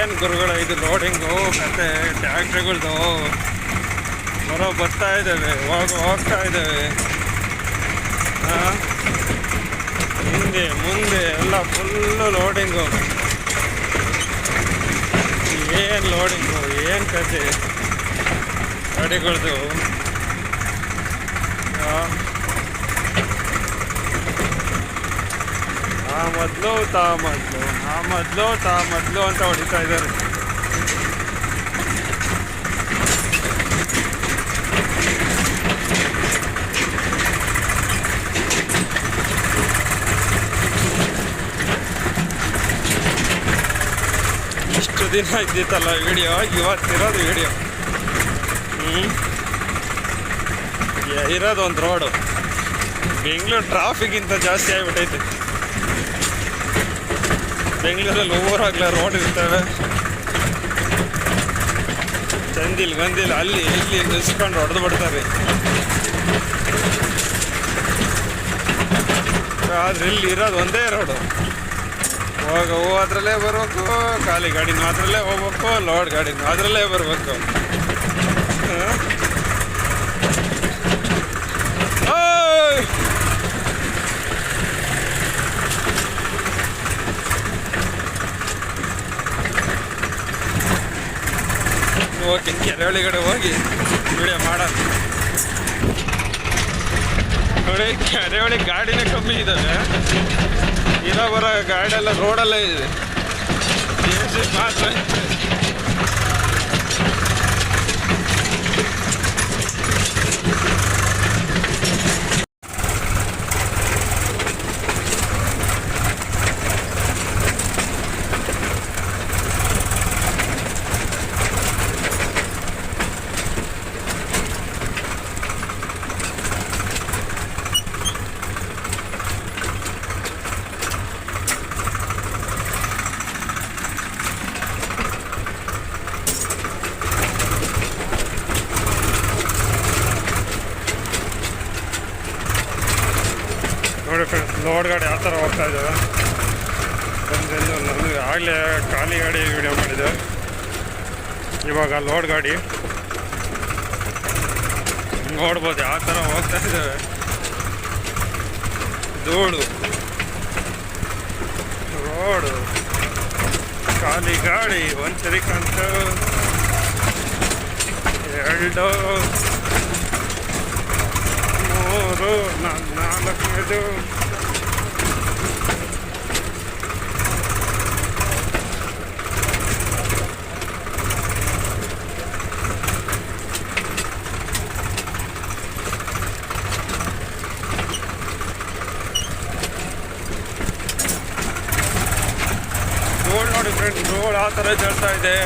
ಏನು ಗುರುಗಳ ಇದು ಲೋಡಿಂಗು ಕತೆ ಟ್ಯಾಕ್ಟ್ರಿಗಳ್ದು ಬರ್ತಾ ಇದ್ದೇವೆ ಹೋಗ್ತಾ ಇದ್ದೇವೆ. ಹಿಂದೆ ಮುಂದೆ ಎಲ್ಲ ಫುಲ್ಲು ಲೋಡಿಂಗು. ಏನು ಲೋಡಿಂಗು, ಏನು ಕತೆ ಗಾಡಿಗಳ್ದು. ತಾ ಮೊದಲು ಅಂತ ಹೊಡಿತಾ ಇದ್ದಾರೆ. ಇಷ್ಟು ದಿನ ಇದ್ದಿತ್ತಲ್ಲ ವಿಡಿಯೋ, ಇವತ್ತಿರೋದು ವಿಡಿಯೋ. ಇರೋದು ಒಂದು ರೋಡು. ಬೆಂಗಳೂರು ಟ್ರಾಫಿಕ್ಗಿಂತ ಜಾಸ್ತಿ ಆಗಿಬಿಟ್ಟೈತೆ. ಬೆಂಗಳೂರಲ್ಲಿ ಊರಾಗಲೇ ರೋಡ್ ಇರ್ತವೆ, ಚಂದಿಲ್ ಅಲ್ಲಿ ಇಲ್ಲಿ ನಿಲ್ಸ್ಕೊಂಡು ಹೊಡೆದು ಬಿಡ್ತಾರೆ. ಆದ್ರೆ ಇಲ್ಲಿ ಇರೋದು ಒಂದೇ ರೋಡು. ಅದರಲ್ಲೇ ಬರಬೇಕು, ಖಾಲಿ ಗಾಡಿನೂ ಅದರಲ್ಲೇ ಹೋಗ್ಬೇಕು, ಲೋಡ್ ಗಾಡಿನೂ ಅದರಲ್ಲೇ ಬರಬೇಕು. ಓಕೆ, ಕೆರೆಯೊಳಗಡೆ ಹೋಗಿ ವಿಡಿಯೋ ಮಾಡೋಣ. ನೋಡಿ, ಕೆರೆಯೊಳಗೆ ಗಾಡಿನೇ ಕಮ್ಮಿ ಇದ್ದಾವೆ. ಇರೋ ಬರೋ ಗಾಡಿಯೆಲ್ಲ ರೋಡಲ್ಲೇ ಇದೆ. ಮಾತ್ರ ನೋಡಿ ಫ್ರೆಂಡ್ಸ್, ಲೋಡ್ ಗಾಡಿ ಯಾವ ಥರ ಹೋಗ್ತಾ ಇದ್ದಾವೆ. ನಮಗೆ ಆಗಲೇ ಖಾಲಿ ಗಾಡಿ ವಿಡಿಯೋ ಮಾಡಿದೆ. ಇವಾಗ ಲೋಡ್ ಗಾಡಿ ನೋಡ್ಬೋದು ಯಾವ ಥರ ಹೋಗ್ತಾ ಇದ್ದಾವೆ. ಧೂಳು, ರೋಡು, ಖಾಲಿ ಗಾಡಿ. ಒಂದು ಸರಿಕಂತ 2 3 4 ರೋಡ್ ನೋಡಿ ಫ್ರೆಂಡ್ಸ್, ರೋಡ್ ಆ ಥರ ಚಲ್ತಾ ಇದೆ.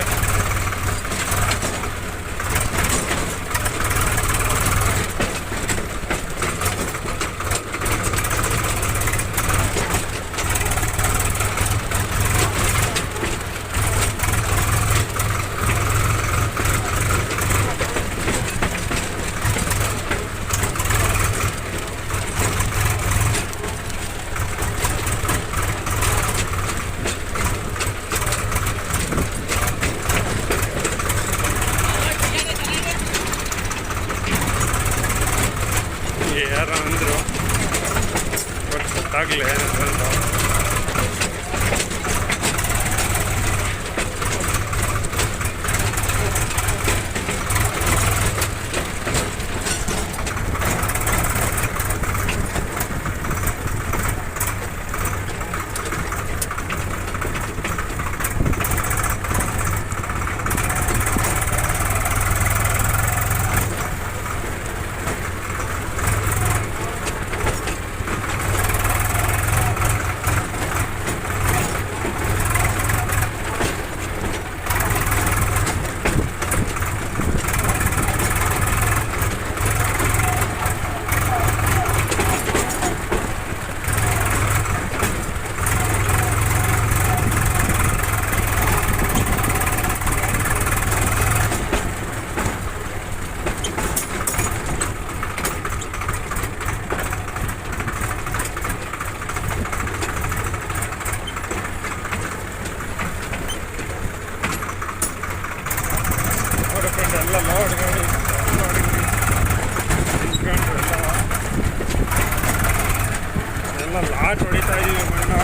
ಹಾಕಿದ್ದೀವಿ ಮಣ್ಣು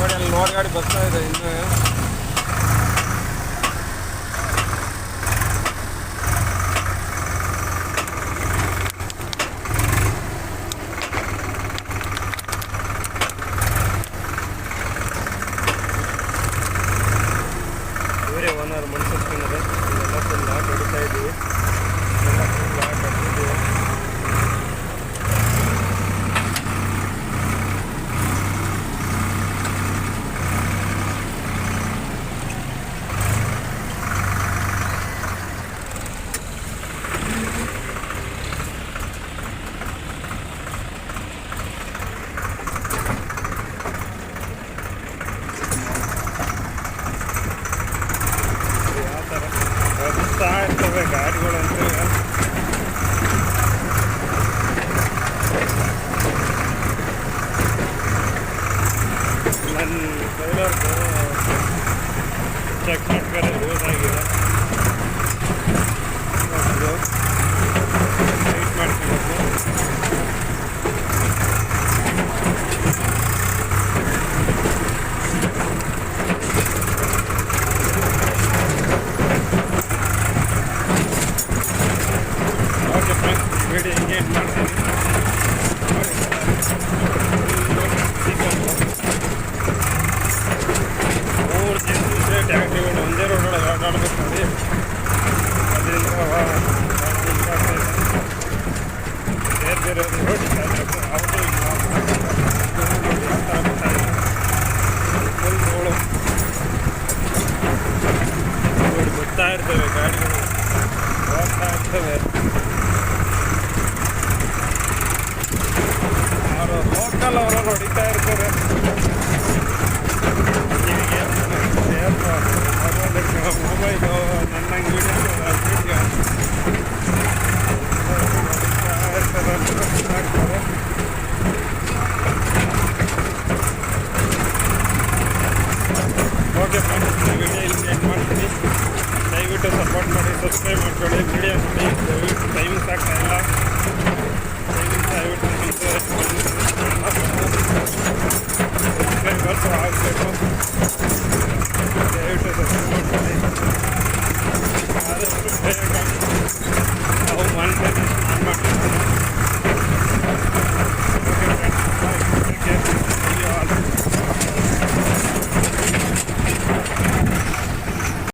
ಒಂದು ಲೋಡ್ ಗಾಡಿ ಬರ್ತಾ ಇದೆ ಇನ್ನು ಇವರೇ ಓನರ್ ಮನುಷ್ಯನಿದೆ ಇದೆಲ್ಲ ಫುಲ್ ಲಾಕ್ ಹೊಡಿತಾ ಇದ್ದೀವಿ ಎಲ್ಲ ಫುಲ್ ಲಾಕ್ ಹೊಡ್ತಿದ್ದೀವಿ ಬರ್ತಾ ಇರ್ತವೆ ಗಾಡಿಗಳು ಅಂತ ನನ್ನ ಟ್ರೈಲರ್ದು ಚೆಕ್ ಮಾಡ್ತಾರೆ ಲೂಸ್ ಆಗಿದೆ ಟೈಟ್ ಮಾಡ್ಕೊಬೇಕು ವಿಡಿಯೋ ಎಂಗೇಜ್ ಮಾಡ್ತೀನಿ ಮೂರು ಜನರು ಟ್ಯಾಕ್ಟ್ರಿಗಳು ಒಂದೇ ರೋಡೊಳಗೆ ಆಟಾಡಬೇಕು ನೋಡಿ ಅದರಿಂದ ಬೇರೆ ಬೇರೆ ರೋಡ್ ಅವರು ಫುಲ್ ರೋಡು ರೋಡ್ ಬಿಡ್ತಾ ಇರ್ತವೆ ಗಾಡಿಗಳು ಹೋಗ್ತಾ ಇರ್ತವೆ ಅವರು ಲೋಕಲ್ ಅವರು ಹೊಡಿತಾ ಇರ್ತಾರೆ ಮೊಬೈಲು ನನ್ನ ವಿಡಿಯೋ ಮಾಡ್ತಾರೆ ಓಕೆ ಫ್ರೆಂಡ್ಸ್ ವಿಡಿಯೋ ಇಲ್ಲಿ ಎಂಡ್ ಮಾಡ್ತೀನಿ ದಯವಿಟ್ಟು ಸಪೋರ್ಟ್ ಮಾಡಿ ಸಬ್ಸ್ಕ್ರೈಬ್ ಮಾಡ್ಕೊಳ್ಳಿ ವಿಡಿಯೋ ನೋಡಿ ದಯವಿಟ್ಟು ಟೈಮಿಂಗ್ಸ್ ಆಗ್ತಾಯಿಲ್ಲ